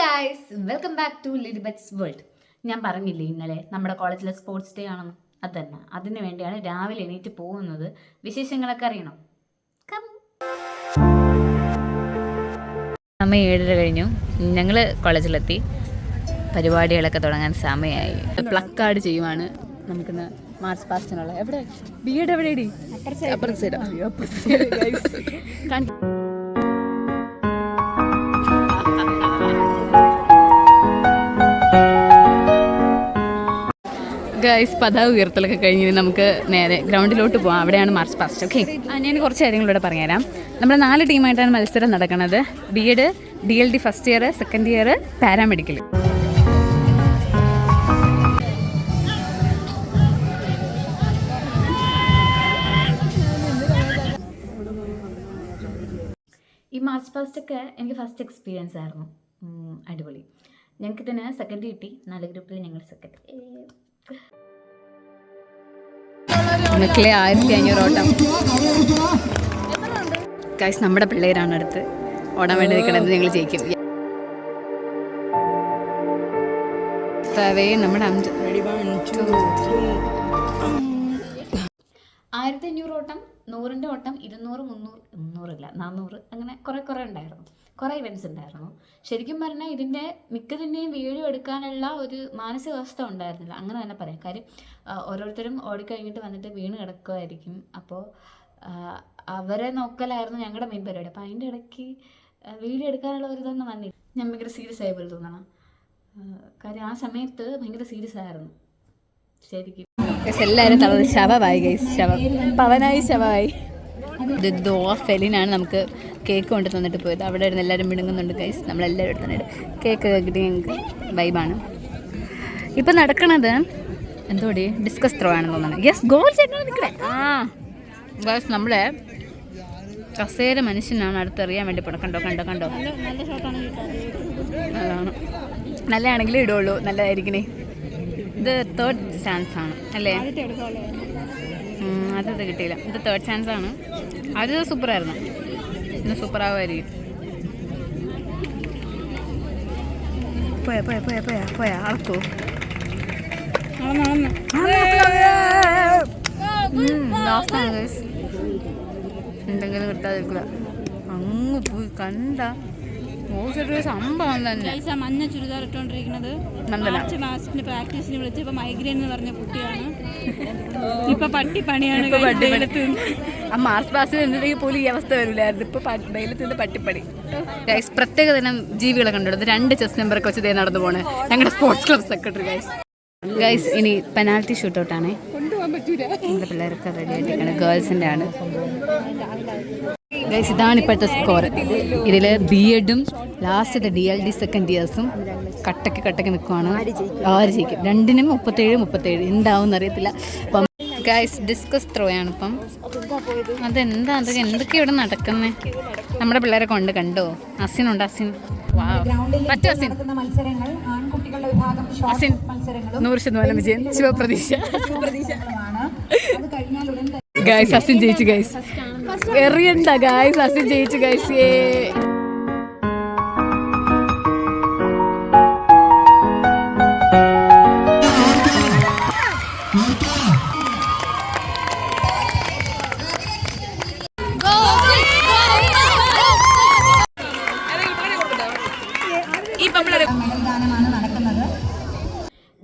Guys, welcome back to Lilibet's world. ഞാൻ പറഞ്ഞില്ലേ ഇന്നലെ നമ്മുടെ കോളേജിലെ സ്പോർട്സ് ഡേ ആണെന്ന്. അത് തന്നെ, അതിന് വേണ്ടിയാണ് രാവിലെ എണീറ്റ് പോകുന്നത്. വിശേഷങ്ങളൊക്കെ അറിയണം. സമയം 7:30 കഴിഞ്ഞു. ഞങ്ങൾ കോളേജിലെത്തി. പരിപാടികളൊക്കെ തുടങ്ങാൻ സമയമായി. പ്ലക്കാർഡ് ചെയ്യുവാണ് നമുക്കിന്ന് മാർച്ച് പാസ്റ്റിനുള്ള. എവിടെ ബി.എഡ് എവിടെയാടി? അപ്പുറത്തെ സൈഡ്. ഗൈസ്, പതാക ഉയർത്തലൊക്കെ കഴിഞ്ഞ് നമുക്ക് നേരെ ഗ്രൗണ്ടിലോട്ട് പോകാം. അവിടെയാണ് മാർച്ച് പാസ്റ്റ്. ഓക്കെ, ഞാൻ കുറച്ച് കാര്യങ്ങളിലൂടെ പറഞ്ഞുതരാം. നമ്മുടെ 4 ടീമായിട്ടാണ് മത്സരം നടക്കുന്നത്. ബി.എഡ്, DLD first year, second year, paramedical. ഈ മാർച്ച് പാസ്റ്റൊക്കെ എനിക്ക് ഫസ്റ്റ് എക്സ്പീരിയൻസ് ആയിരുന്നു. അടിപൊളി. ഞങ്ങൾക്ക് തന്നെ സെക്കൻഡ് കിട്ടി. 4 ഗ്രൂപ്പിൽ ഞങ്ങൾ സെക്കൻഡ്. മക്കളെ 1500 ഓട്ടം. ഗൈസ്, നമ്മുടെ പിള്ളേരാണ് അടുത്ത് ഓടാൻ വേണ്ടി നിൽക്കണത്. ഞങ്ങൾ ജയിക്കും. നമ്മുടെ 1500 ഓട്ടം, 100ൻ്റെ ഓട്ടം, 200, 300 400 അങ്ങനെ കുറേ ഉണ്ടായിരുന്നു. കുറേ ഇവൻറ്റ്സ് ഉണ്ടായിരുന്നു. ശരിക്കും പറഞ്ഞാൽ ഇതിൻ്റെ മിക്കതിൻ്റെയും വീഡിയോ എടുക്കാനുള്ള ഒരു മാനസികാവസ്ഥ ഉണ്ടായിരുന്നില്ല, അങ്ങനെ തന്നെ പറയാം. കാര്യം ഓരോരുത്തരും ഓടിക്കഴിഞ്ഞിട്ട് വന്നിട്ട് വീണ് കിടക്കുമായിരിക്കും. അപ്പോൾ അവരെ നോക്കലായിരുന്നു ഞങ്ങളുടെ മെയിൻ പരിപാടി. അപ്പോൾ അതിൻ്റെ ഇടയ്ക്ക് വീഡിയോ എടുക്കാനുള്ള ഒരു ഇതൊന്നും വന്നില്ല. ഞാൻ ഭയങ്കര സീരിയസ് ആയ പോലെ തോന്നണം. കാര്യം ആ സമയത്ത് ഭയങ്കര സീരിയസ് ആയിരുന്നു ശരിക്കും. എല്ലാവരും തളർന്ന് ശവമായി ഗൈസ്. പവനായി ശവമായി. ഇത് ഫെലിനാണ് നമുക്ക് കേക്ക് കൊണ്ട് തന്നിട്ട് പോയത്. അവിടെ ഇരുന്ന് എല്ലാവരും മിണുങ്ങുന്നുണ്ട് ഗൈസ്. നമ്മളെല്ലാവരും എടുത്തിട്ട് കേക്ക് കിട്ടി. ഞങ്ങൾക്ക് വൈബാണ്. ഇപ്പം നടക്കണത് എന്തോടി ഡിസ്കസ് ത്രോ ആണെന്ന് തോന്നുന്നു. യെസ്, ഗോൾ ചേട്ടനാണ് നിൽക്കണേ. ഗൈസ്, നമ്മളെ കസേര മനുഷ്യനാണ് അടുത്തെറിയാൻ വേണ്ടി പോണം. കണ്ടോ അതാണ്. നല്ലതാണെങ്കിലും ഇടുള്ളൂ, നല്ലതായിരിക്കണേ. ഇത് 3rd ചാൻസ് ആണ് അല്ലേ? അത് കിട്ടിയില്ല. ഇത് 3rd ചാൻസ് ആണ്. അത് സൂപ്പറായിരുന്നു. ഇന്ന് സൂപ്പറാവുമായിരിക്കും. പോയാ അളക്കൂ. ലാസ്റ്റാണ് ഗൈസ്. എന്തെങ്കിലും കിട്ടാതിരിക്കില്ല. അങ്ങ് പോയി കണ്ട സംഭവം തന്നെ. മഞ്ഞ ചുരിദാർ ഇട്ടോണ്ടിരിക്കുന്നത് പ്രാക്ടീസിന് വിളിച്ചപ്പോ മൈഗ്രെയിൻ എന്ന് പറഞ്ഞ കുട്ടിയാണ്. ഇപ്പൊ പട്ടിപ്പണിയാണ്. ആ മാർച്ച് പാസ്റ്റിൽ എന്തെങ്കിലും പോലും ഈ അവസ്ഥ വരില്ലായിരുന്നു. ഇപ്പൊ വെയിലത്ത് പട്ടിപ്പണി. ഗൈസ്, പ്രത്യേക തരം ജീവികളെ കണ്ടെടുത്ത് 2 ചെസ് നമ്പറൊക്കെ വെച്ച് ഇതേ നടന്നു പോണേ ഞങ്ങളുടെ സ്പോർട്സ് ക്ലബ് സെക്രട്ടറി. ഗൈസ്, ഇനി പെനാൽറ്റി ഷൂട്ടൗട്ടാണേ. നമ്മുടെ പിള്ളേരൊക്കെ റെഡി ആയിട്ടിരിക്കുകയാണ്. ഗേൾസിൻ്റെ ആണ് ഗൈസ്. ഇതാണ് ഇപ്പോഴത്തെ സ്കോർ. ഇതിൽ ബി.എഡും ലാസ്റ്റത്തെ DLD സെക്കൻഡ് ഇയേഴ്സും കട്ടയ്ക്ക് നിൽക്കുവാണ്. ആര് ജയിക്കും? 2നും 37 എന്താവും എന്നറിയത്തില്ല. അപ്പം ഗൈസ്, ഡിസ്കസ് ത്രോ ആണ് ഇപ്പം. എന്തൊക്കെ ഇവിടെ നടക്കുന്നേ? നമ്മുടെ പിള്ളേരെ കണ്ടോ? അസിനുണ്ട്. അസിൻ മറ്റു അസിൻ 100% വിജയൻ. ശിവപ്രതീക്ഷ. ഗൈസ്, അസിൻ ജയിച്ചു ഗൈസ്. എറിയണ്ട ഗൈസ്, അസിൻ ജയിച്ചു ഗൈസ്.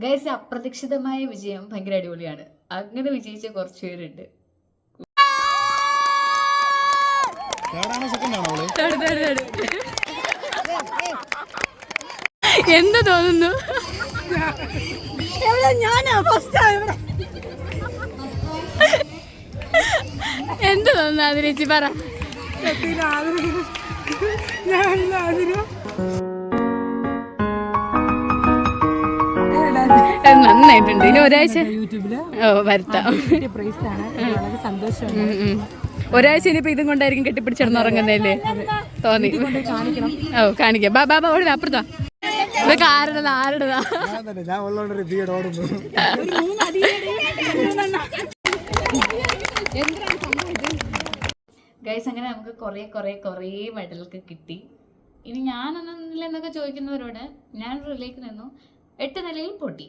ഗൈസ്, അപ്രതീക്ഷിതമായ വിജയം ഭയങ്കര അടിപൊളിയാണ്. അങ്ങനെ വിജയിച്ച കുറച്ച് പേരുണ്ട്. എന്ത് തോന്നുന്നു? എന്ത് തോന്നുന്നു അതിനേച്ചി പറ. നന്നായിട്ടുണ്ട്. ഇനി ഒരാഴ്ച വരുത്താം. ഒരാഴ്ച ഇനിയിപ്പോ ഇതും കൊണ്ടായിരിക്കും കെട്ടിപ്പിടിച്ചിടന്ന് ഉറങ്ങുന്നല്ലേ തോന്നി. കാണിക്കാം. ബാബാ ഓടുന്ന അപ്പുറത്താ. ഇതൊക്കെ ആരുടേതാ? ഗൈസ്, അങ്ങനെ നമുക്ക് കുറേ മെഡലൊക്കെ കിട്ടി. ഇനി ഞാനൊന്നില്ലെന്നൊക്കെ ചോദിക്കുന്നവരോട് ഞാനൊരു റിലേക്ക് നിന്നു 8 നിലയിൽ പൊട്ടി.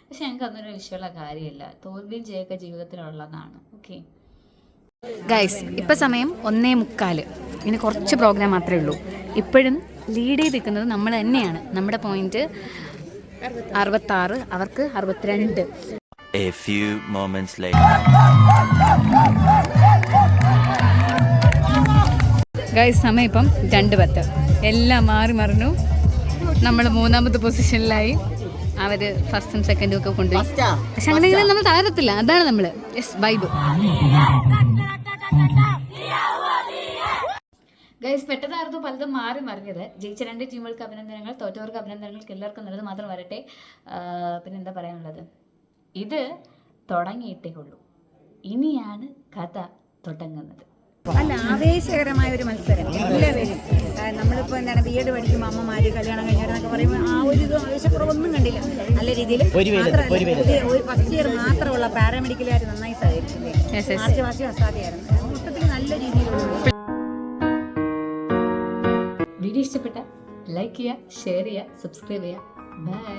പക്ഷെ ഞങ്ങൾക്ക് അതൊരു വിഷയമുള്ള കാര്യമില്ല. തോൽവിയും ജയമൊക്കെ ജീവിതത്തിലുള്ളതാണ്. ഓക്കെ ഗൈസ്, ഇപ്പം സമയം 1:45. ഇനി കുറച്ച് പ്രോഗ്രാം മാത്രമേ ഉള്ളൂ. ഇപ്പോഴും ലീഡ് ചെയ്ത് നിൽക്കുന്നത് നമ്മൾ തന്നെയാണ്. നമ്മുടെ പോയിന്റ് 66, അവർക്ക് 62. A few moments later. Guys, സമയം ഇപ്പം 2:10. എല്ലാം മാറി മറിഞ്ഞു. നമ്മൾ 3ാമത്തെ പൊസിഷനിലായി. അവർ 1ും 2ും ഒക്കെ കൊണ്ടുപോയി. പക്ഷെ അങ്ങനെ നമ്മൾ താരത്തില്ല. അതാണ് നമ്മൾ വൈബ്. ഗൈസ്, പെട്ടതായിരുന്നു പലതും മാറി മറിഞ്ഞത്. ജയിച്ച 2 ടീമുകൾക്ക് അഭിനന്ദനങ്ങൾ, തോറ്റവർക്ക് അഭിനന്ദനങ്ങൾക്ക് എല്ലാവർക്കും നല്ലത് മാത്രം വരട്ടെ. പിന്നെ എന്താ പറയാനുള്ളത്, ഇത് തുടങ്ങിയിട്ടേ ഉള്ളൂ. ഇനിയാണ് കഥ തുടങ്ങുന്നത്. അല്ല, ആവേശകരമായ ഒരു മത്സരം എല്ലാവരും. നമ്മളിപ്പോൾ എന്താണ് BEd പഠിക്കുമ്പോൾ അമ്മമാര് കല്യാണം കഴിഞ്ഞവരെന്നൊക്കെ പറയുമ്പോൾ ആ ഒരു ഇത് ആവേശക്കുറവൊന്നും കണ്ടില്ല. നല്ല രീതിയിൽ ഒരു ഫസ്റ്റ് ഇയർ മാത്രമുള്ള പാരാമെഡിക്കലുകാർ നന്നായി സഹകരിച്ചില്ലേ. മാർച്ച് വാർഷികം അസാധ്യമായിരുന്നു. മൊത്തത്തിൽ നല്ല രീതിയിലുള്ള. വീഡിയോ ഇഷ്ടപ്പെട്ട ലൈക്ക് ചെയ്യുക, ഷെയർ ചെയ്യുക, സബ്സ്ക്രൈബ് ചെയ്യുക. ബൈ.